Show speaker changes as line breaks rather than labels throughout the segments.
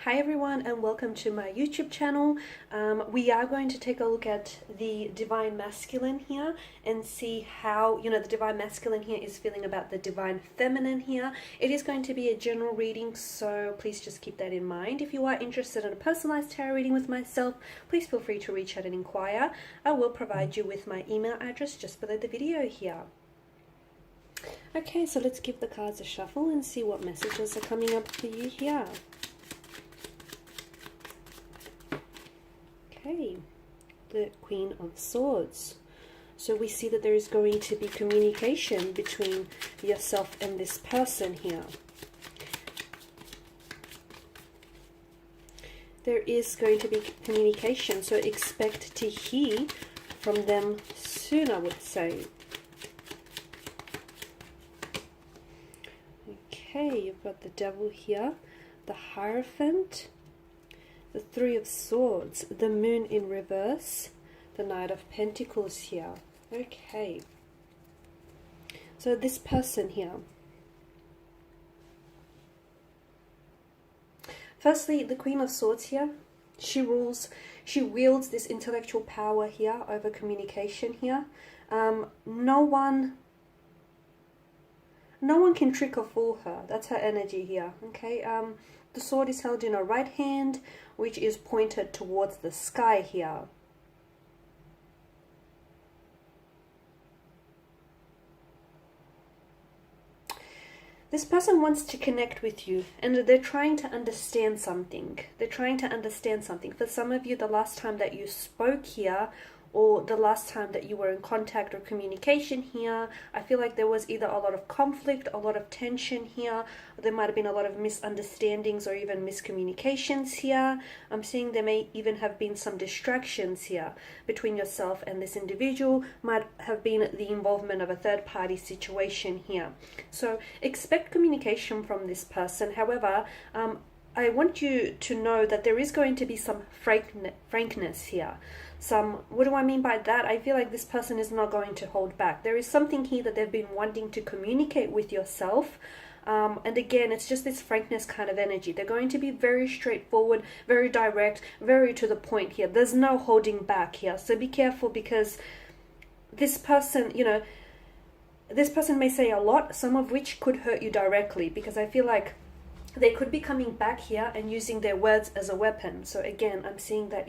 Hi everyone and welcome to my YouTube channel. We are going to take a look at the Divine Masculine here and see how, the Divine Masculine here is feeling about the Divine Feminine here. It is going to be a general reading, so please just keep that in mind. If you are interested in a personalized tarot reading with myself, please feel free to reach out and inquire. I will provide you with my email address just below the video here. Okay, so let's give the cards a shuffle and see what messages are coming up for you here. Okay, the Queen of Swords. So we see that there is going to be communication between yourself and this person here. There is going to be communication, so expect to hear from them soon, I would say. Okay, you've got the Devil here, the Hierophant, the Three of Swords, the Moon in reverse, the Knight of Pentacles here. Okay. So this person here. Firstly, the Queen of Swords here. She wields this intellectual power here over communication here. No one can trick or fool her. That's her energy here. Okay. The sword is held in her right hand, which is pointed towards the sky here. This person wants to connect with you, and they're trying to understand something. They're trying to understand something. For some of you, the last time that you spoke here, or the last time that you were in contact or communication here, I feel like there was either a lot of conflict, a lot of tension here. There might have been a lot of misunderstandings or even miscommunications here. I'm seeing there may even have been some distractions here between yourself and this individual. Might have been the involvement of a third-party situation here. So expect communication from this person. However, I want you to know that there is going to be some frankness here. What do I mean by that? I feel like this person is not going to hold back. There is something here that they've been wanting to communicate with yourself. And again, it's just this frankness kind of energy. They're going to be very straightforward, very direct, very to the point here. There's no holding back here. So be careful, because this person, this person may say a lot, some of which could hurt you directly, because I feel like they could be coming back here and using their words as a weapon. So again, I'm seeing that,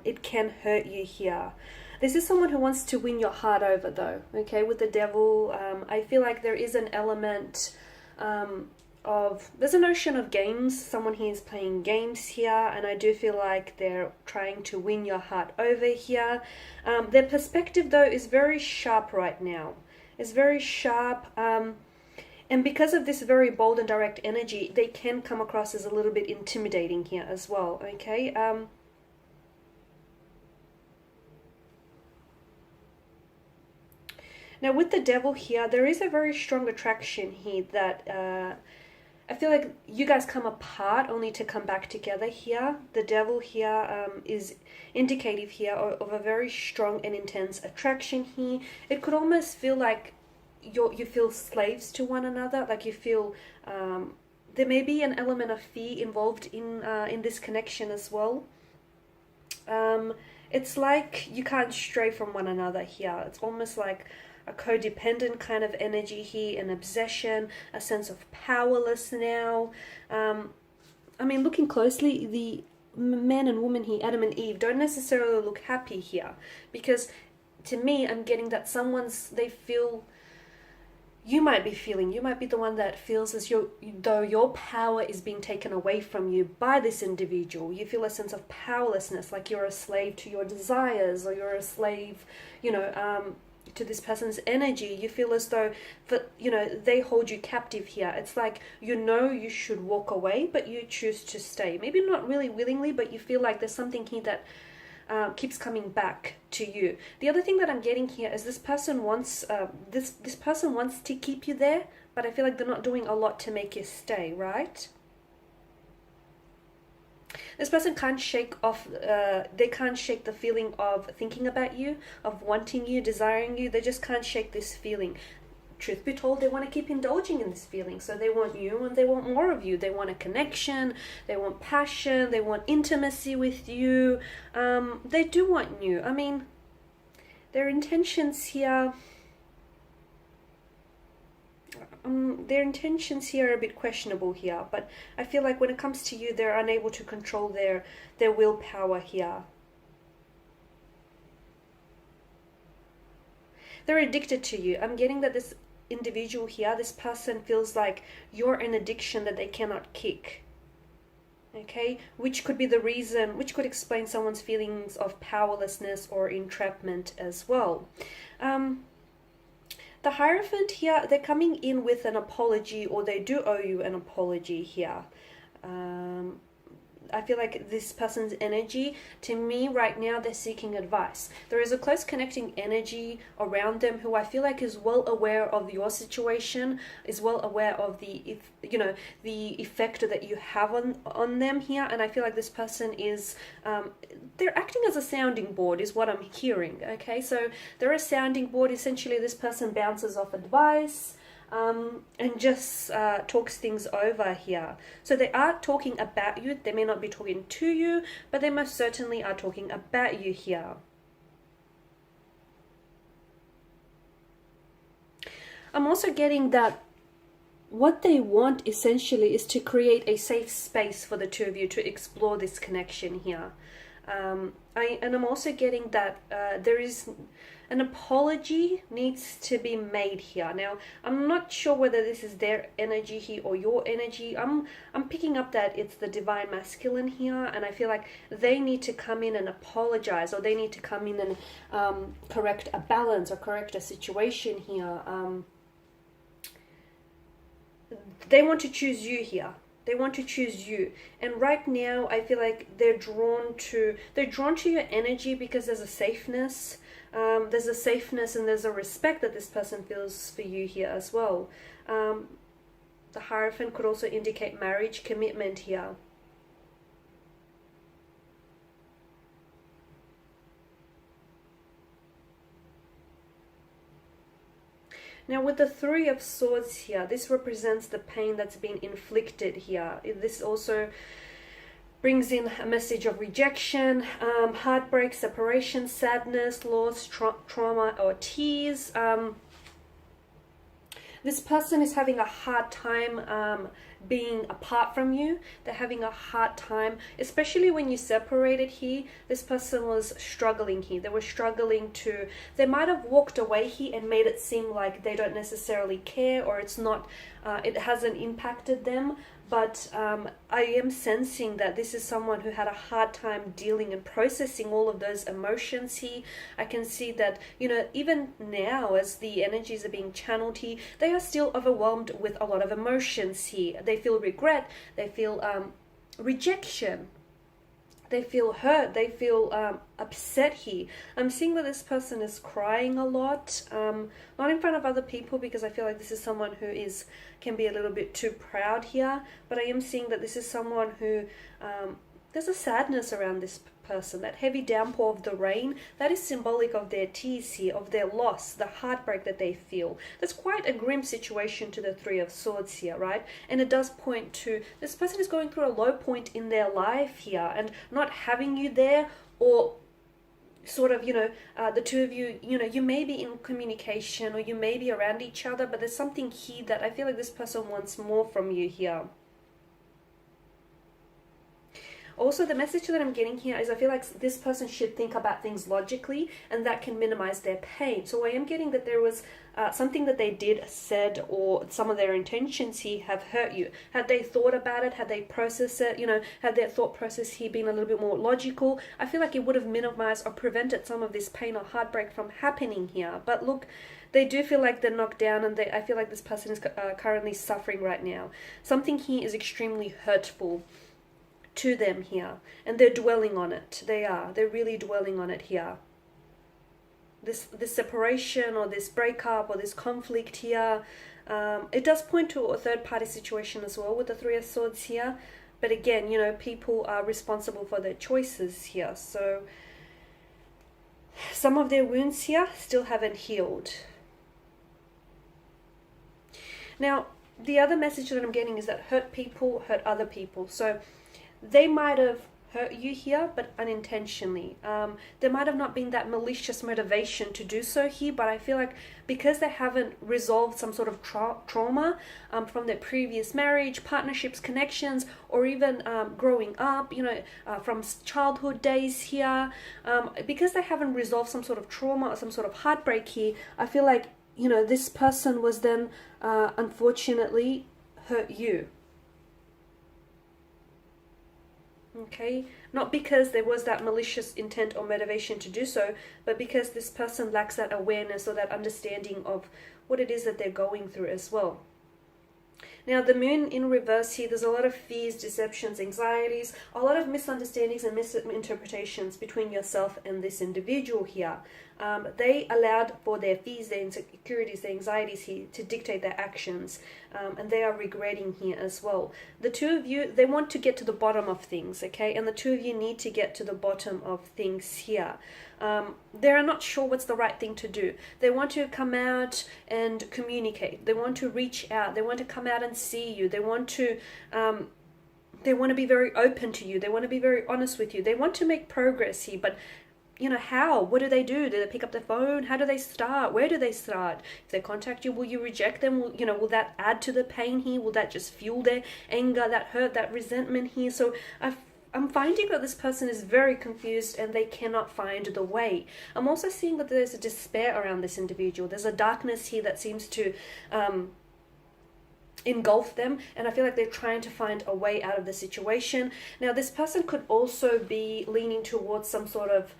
it can hurt you here. This is someone who wants to win your heart over, though. Okay, with the Devil, I feel like there is an element there's a notion of games. Someone here is playing games here, and I do feel like they're trying to win your heart over here. Their perspective, though, is very sharp right now. It's very sharp. And because of this very bold and direct energy, they can come across as a little bit intimidating here as well, okay? Now, with the Devil here, there is a very strong attraction here that I feel like you guys come apart only to come back together here. The Devil here is indicative here of a very strong and intense attraction here. It could almost feel like you feel slaves to one another, like you feel there may be an element of fear involved in this connection as well. It's like you can't stray from one another here. It's almost like a codependent kind of energy here, an obsession, a sense of powerless now. I mean, looking closely, the man and woman here, Adam and Eve, don't necessarily look happy here, because to me, I'm getting that you might be the one that feels as though your power is being taken away from you by this individual. You feel a sense of powerlessness, like you're a slave to your desires, or you're a slave, to this person's energy. You feel as though they hold you captive here. It's like you should walk away, but you choose to stay. Maybe not really willingly, but you feel like there's something here that keeps coming back to you. The other thing that I'm getting here is this person wants this person wants to keep you there, but I feel like they're not doing a lot to make you stay, right? This person can't shake off, they can't shake the feeling of thinking about you, of wanting you, desiring you. They just can't shake this feeling. truth be told, they want to keep indulging in this feeling. So they want you and they want more of you. They want a connection, they want passion, they want intimacy with you. They do want you. I mean, their intentions here, are a bit questionable here, but I feel like when it comes to you, they're unable to control their willpower here. They're addicted to you. I'm getting that this individual here, this person feels like you're an addiction that they cannot kick. Okay, which could be the reason, which could explain someone's feelings of powerlessness or entrapment as well. The Hierophant here, they're coming in with an apology, or they do owe you an apology here. I feel like this person's energy, to me right now, they're seeking advice. There is a close connecting energy around them who I feel like is well aware of your situation, is well aware of the effect that you have on them here. And I feel like this person is, they're acting as a sounding board is what I'm hearing. Okay, so they're a sounding board. Essentially, this person bounces off advice. And just talks things over here. So they are talking about you. They may not be talking to you, but they most certainly are talking about you here. I'm also getting that what they want essentially is to create a safe space for the two of you to explore this connection here. I'm also getting that there is an apology needs to be made here. Now, I'm not sure whether this is their energy here or your energy. I'm picking up that it's the divine masculine here, and I feel like they need to come in and apologize, or they need to come in and correct a balance or correct a situation here. They want to choose you here. They want to choose you, and right now I feel like they're drawn to your energy because there's a safeness. There's a safeness and there's a respect that this person feels for you here as well. The Hierophant could also indicate marriage, commitment here. Now with the Three of Swords here, this represents the pain that's been inflicted here. This also brings in a message of rejection, heartbreak, separation, sadness, loss, trauma, or tears. This person is having a hard time being apart from you. They're having a hard time, especially when you separated here. This person was struggling here. They were struggling to, they might have walked away here and made it seem like they don't necessarily care, or it's not, it hasn't impacted them. But I am sensing that this is someone who had a hard time dealing and processing all of those emotions here. I can see that, even now as the energies are being channeled here, they are still overwhelmed with a lot of emotions here. They feel regret, they feel rejection, they feel hurt, they feel upset here. I'm seeing that this person is crying a lot, not in front of other people, because I feel like this is someone who can be a little bit too proud here, but I am seeing that this is someone who, there's a sadness around this person. That heavy downpour of the rain, that is symbolic of their tears here, of their loss, the heartbreak that they feel. That's quite a grim situation to the Three of Swords here, right? And it does point to this person is going through a low point in their life here, and not having you there, or sort of, the two of you, you may be in communication or you may be around each other, but there's something here that I feel like this person wants more from you here. Also, the message that I'm getting here is I feel like this person should think about things logically, and that can minimize their pain. So I am getting that there was something that they did, said, or some of their intentions here have hurt you. Had they thought about it, had they processed it, had their thought process here been a little bit more logical, I feel like it would have minimized or prevented some of this pain or heartbreak from happening here. But look, they do feel like they're knocked down, and I feel like this person is currently suffering right now. Something here is extremely hurtful to them here, and they're dwelling on it. They're really dwelling on it here. This separation or this breakup or this conflict here, it does point to a third party situation as well with the Three of Swords here, but again, people are responsible for their choices here. So some of their wounds here still haven't healed. Now, the other message that I'm getting is that hurt people hurt other people. So they might have hurt you here, but unintentionally. There might have not been that malicious motivation to do so here, but I feel like because they haven't resolved some sort of trauma from their previous marriage, partnerships, connections, or even growing up, from childhood days here, because they haven't resolved some sort of trauma or some sort of heartbreak here, I feel like, this person was then unfortunately hurt you. Okay, not because there was that malicious intent or motivation to do so, but because this person lacks that awareness or that understanding of what it is that they're going through as well. Now, the moon in reverse here, there's a lot of fears, deceptions, anxieties, a lot of misunderstandings and misinterpretations between yourself and this individual here. They allowed for their fears, their insecurities, their anxieties here to dictate their actions, and they are regretting here as well. The two of you, they want to get to the bottom of things, okay? And the two of you need to get to the bottom of things here. They are not sure what's the right thing to do. They want to come out and communicate. They want to reach out. They want to come out and see you. They want to be very open to you. They want to be very honest with you. They want to make progress here, but how? What do? Do they pick up the phone? How do they start? Where do they start? If they contact you, will you reject them? Will that add to the pain here? Will that just fuel their anger, that hurt, that resentment here? So I'm finding that this person is very confused and they cannot find the way. I'm also seeing that there's a despair around this individual. There's a darkness here that seems to engulf them, and I feel like they're trying to find a way out of the situation. Now, this person could also be leaning towards some sort of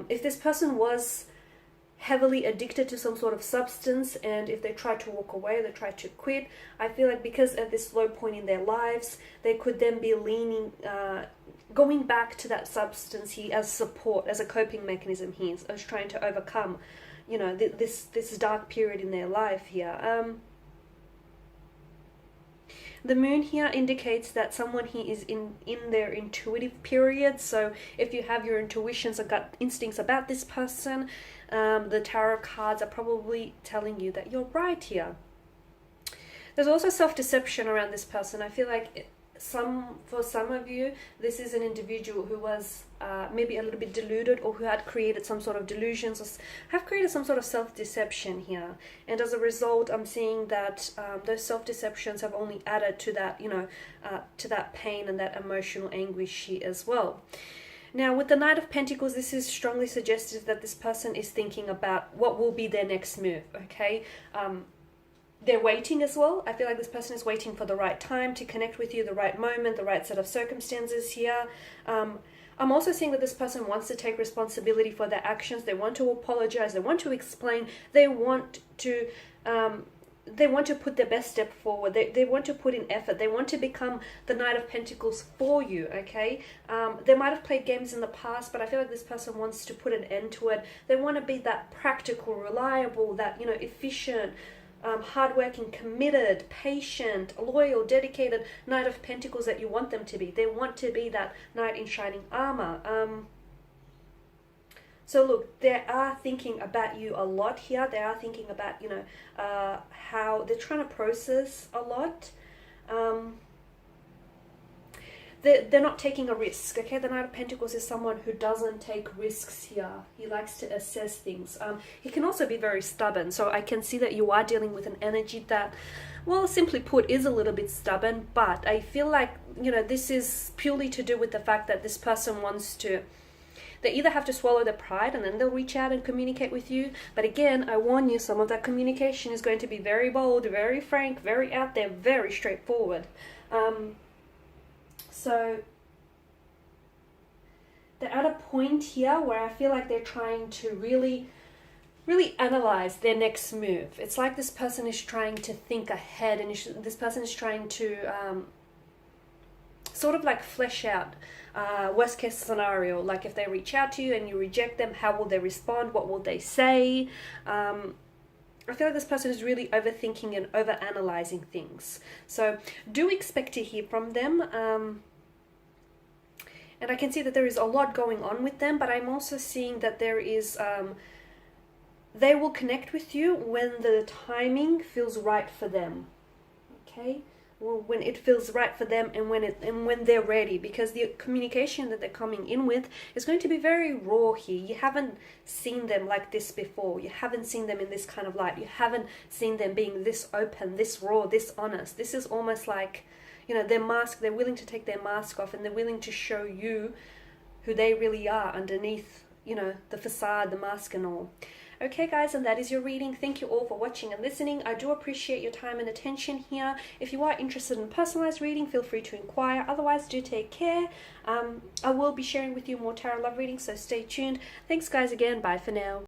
if this person was heavily addicted to some sort of substance, and if they tried to walk away, they tried to quit, I feel like because at this low point in their lives, they could then be going back to that substance here as support, as a coping mechanism here, as trying to overcome, this dark period in their life here. The moon here indicates that someone here is in their intuitive period. So if you have your intuitions or gut instincts about this person, the tarot cards are probably telling you that you're right here. There's also self-deception around this person. I feel like for some of you, this is an individual who was maybe a little bit deluded, or who had created some sort of delusions, or have created some sort of self-deception here. And as a result, I'm seeing that those self-deceptions have only added to that, to that pain and that emotional anguish here as well. Now, with the Knight of Pentacles, this is strongly suggestive that this person is thinking about what will be their next move, okay? They're waiting as well. I feel like this person is waiting for the right time to connect with you, the right moment, the right set of circumstances here. I'm also seeing that this person wants to take responsibility for their actions. They want to apologize. They want to explain. They want to put their best step forward. They want to put in effort. They want to become the Knight of Pentacles for you, okay? They might have played games in the past, but I feel like this person wants to put an end to it. They want to be that practical, reliable, that, efficient, hardworking, committed, patient, loyal, dedicated Knight of Pentacles that you want them to be. They want to be that knight in shining armor. So look, they are thinking about you a lot here. They are thinking about, how they're trying to process a lot. They're not taking a risk, okay? The Knight of Pentacles is someone who doesn't take risks here. He likes to assess things. He can also be very stubborn, so I can see that you are dealing with an energy that, well, simply put, is a little bit stubborn, but I feel like, this is purely to do with the fact that this person wants to, they either have to swallow their pride and then they'll reach out and communicate with you. But again, I warn you, some of that communication is going to be very bold, very frank, very out there, very straightforward. So they're at a point here where I feel like they're trying to really analyze their next move. It's like this person is trying to think ahead, and this person is trying to sort of like flesh out worst case scenario. Like if they reach out to you and you reject them, how will they respond? What will they say? I feel like this person is really overthinking and overanalyzing things. So do expect to hear from them. And I can see that there is a lot going on with them, but I'm also seeing that there is, they will connect with you when the timing feels right for them. okay? Well, when it feels right for them, and when they're ready, because the communication that they're coming in with is going to be very raw here. You haven't seen them like this before. You haven't seen them in this kind of light. You haven't seen them being this open, this raw, this honest. This is almost like, you know, their mask. They're willing to take their mask off, and they're willing to show you who they really are underneath, you know, the facade, the mask and all. Okay guys, and that is your reading. Thank you all for watching and listening. I do appreciate your time and attention here. If you are interested in personalized reading, feel free to inquire. Otherwise, do take care. I will be sharing with you more tarot love readings, so stay tuned. Thanks guys again. Bye for now.